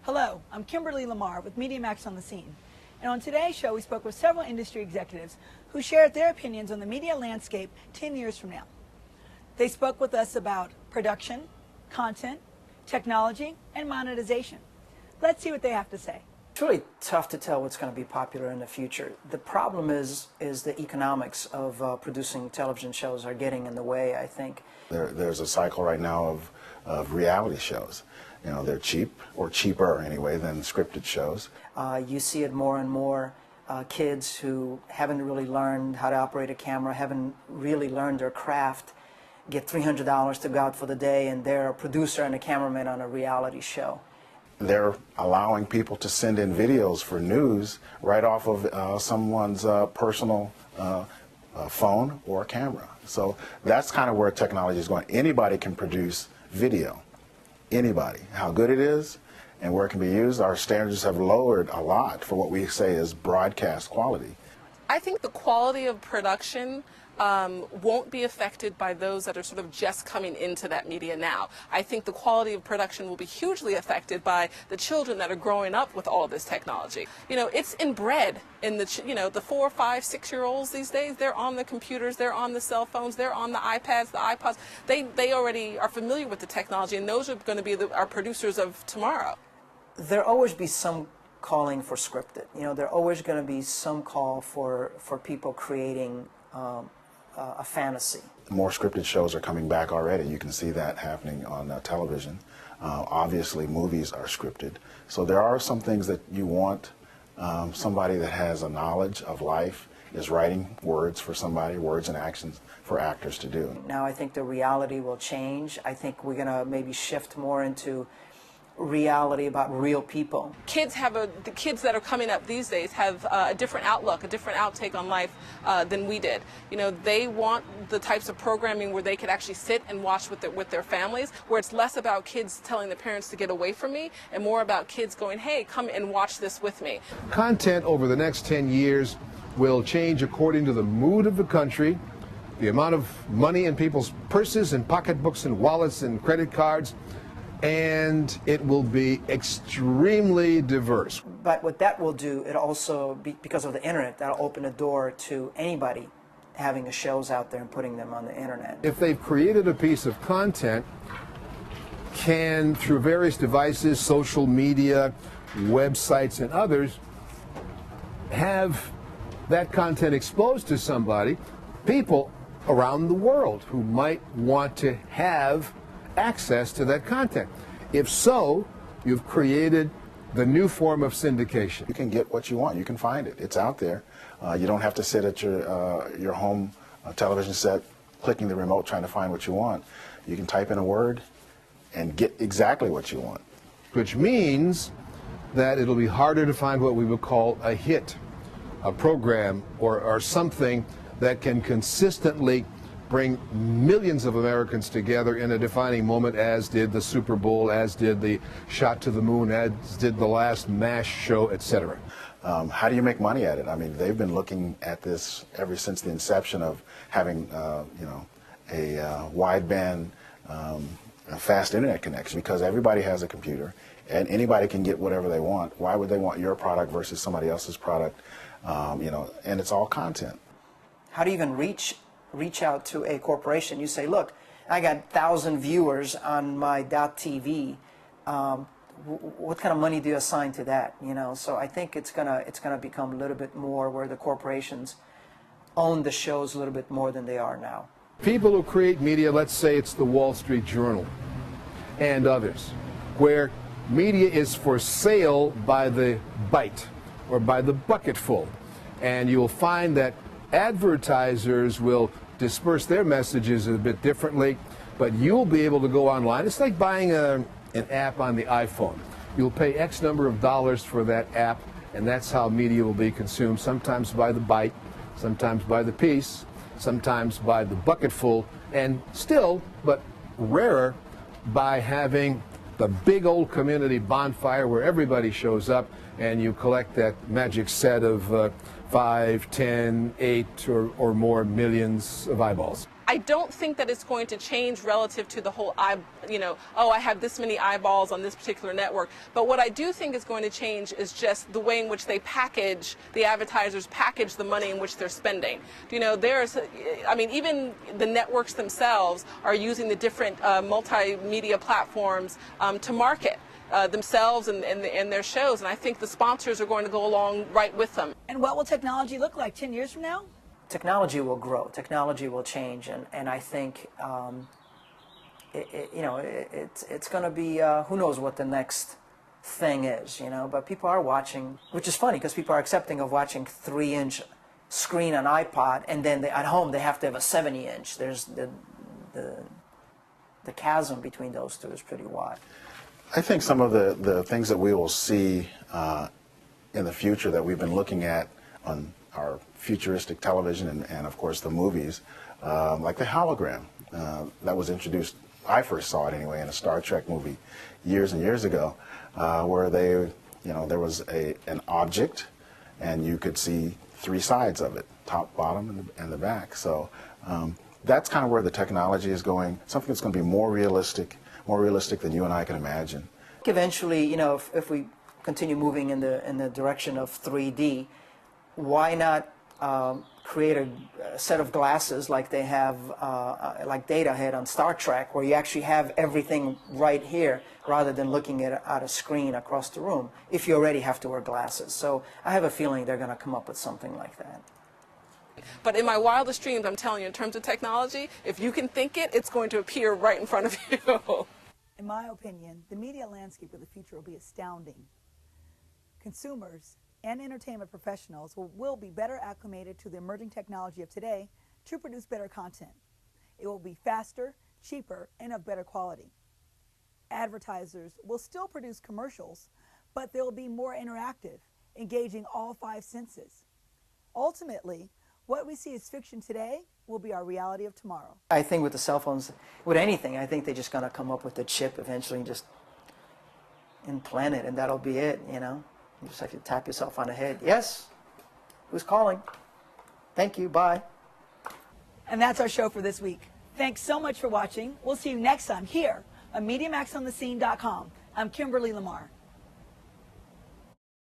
Hello, I'm Kimberly Lamar with Media Max on the Scene. And on today's show, we spoke with several industry executives who shared their opinions on the media landscape 10 years from now. They spoke with us about production, content, technology, and monetization. Let's see what they have to say. It's really tough to tell what's going to be popular in the future. The problem is the economics of producing television shows are getting in the way, I think. There's a cycle right now of reality shows. You know, they're cheap, or cheaper anyway, than scripted shows. You see it more and more. Kids who haven't really learned how to operate a camera, haven't really learned their craft, get $300 to go out for the day, and they're a producer and a cameraman on a reality show. They're allowing people to send in videos for news right off of someone's personal phone or camera. So that's kind of where technology is going. Anybody can produce video. Anybody. How good it is and where it can be used, our standards have lowered a lot for what we say is broadcast quality. I think the quality of production won't be affected by those that are sort of just coming into that media now. I think the quality of production will be hugely affected by the children that are growing up with all this technology. You know, it's inbred in the, you know, the 4, 5, 6-year-olds these days. They're on the computers, they're on the cell phones, they're on the iPads, the iPods. They already are familiar with the technology, and those are going to be our producers of tomorrow. There'll always be some calling for scripted. You know, there's always going to be some call for people creating a fantasy. More scripted shows are coming back already. You can see that happening on television. Obviously, movies are scripted. So there are some things that you want somebody that has a knowledge of life is writing words for somebody, words and actions for actors to do. Now I think the reality will change. I think we're going to maybe shift more into reality about real people. The kids that are coming up these days have a different outlook, a different outtake on life than we did. You know, they want the types of programming where they could actually sit and watch with their families, where it's less about kids telling the parents to get away from me and more about kids going, hey, come and watch this with me. Content over the next 10 years will change according to the mood of the country, the amount of money in people's purses and pocketbooks and wallets and credit cards, and it will be extremely diverse. But what that will do, it also, because of the internet, that'll open a door to anybody having shows out there and putting them on the internet. If they've created a piece of content, can, through various devices, social media, websites, and others, have that content exposed to somebody, people around the world who might want to have access to that content. If so, you've created the new form of syndication. You can get what you want. You can find it. It's out there. You don't have to sit at your home television set clicking the remote trying to find what you want. You can type in a word and get exactly what you want. Which means that it'll be harder to find what we would call a hit, a program or something that can consistently bring millions of Americans together in a defining moment, as did the Super Bowl, as did the Shot to the Moon, as did the last MASH show, etc. How do you make money at it? I mean, they've been looking at this ever since the inception of having, you know, a wideband, fast internet connection, because everybody has a computer and anybody can get whatever they want. Why would they want your product versus somebody else's product? You know, and it's all content. How do you even reach out to a corporation? You say, look, I got 1,000 viewers on my .tv. What kind of money do you assign to that? You know, so I think it's gonna become a little bit more where the corporations own the shows a little bit more than they are now. People who create media, let's say it's the Wall Street Journal and others, where media is for sale by the bite or by the bucketful, and you'll find that advertisers will disperse their messages a bit differently, but you'll be able to go online. It's like buying an app on the iPhone. You'll pay X number of dollars for that app, and that's how media will be consumed, sometimes by the bite, sometimes by the piece, sometimes by the bucketful, and still, but rarer, by having the big old community bonfire where everybody shows up and you collect that magic set of 5, 10, 8 or more millions of eyeballs. I don't think that it's going to change relative to the whole, oh, I have this many eyeballs on this particular network. But what I do think is going to change is just the way in which they package, the advertisers package the money in which they're spending. Even the networks themselves are using the different multimedia platforms to market themselves and their shows, and I think the sponsors are going to go along right with them. And what will technology look like 10 years from now? Technology will grow. Technology will change, and I think it's going to be who knows what the next thing is, But people are watching, which is funny because people are accepting of watching 3-inch screen on iPod, and then at home they have to have a 70-inch. There's the chasm between those two is pretty wide. I think some of the things that we will see in the future that we've been looking at on our futuristic television and of course the movies, like the hologram that was introduced, I first saw it anyway, in a Star Trek movie years and years ago, where there was an object and you could see 3 sides of it, top, bottom, and the back. So that's kind of where the technology is going, something that's going to be more realistic than you and I can imagine. Eventually, if we continue moving in the direction of 3D, why not create a set of glasses like they have, like Data had on Star Trek, where you actually have everything right here rather than looking at a screen across the room, if you already have to wear glasses. So I have a feeling they're going to come up with something like that. But in my wildest dreams, I'm telling you, in terms of technology, if you can think it, it's going to appear right in front of you. In my opinion, the media landscape of the future will be astounding. Consumers and entertainment professionals will be better acclimated to the emerging technology of today to produce better content. It will be faster, cheaper, and of better quality. Advertisers will still produce commercials, but they will be more interactive, engaging all 5 senses. Ultimately, what we see as fiction today will be our reality of tomorrow. I think with the cell phones, with anything, I think they're just going to come up with a chip eventually and just implant it, and that'll be it, You just have to tap yourself on the head. Yes? Who's calling? Thank you. Bye. And that's our show for this week. Thanks so much for watching. We'll see you next time here on MediaMaxOnTheScene.com. I'm Kimberly Lamar.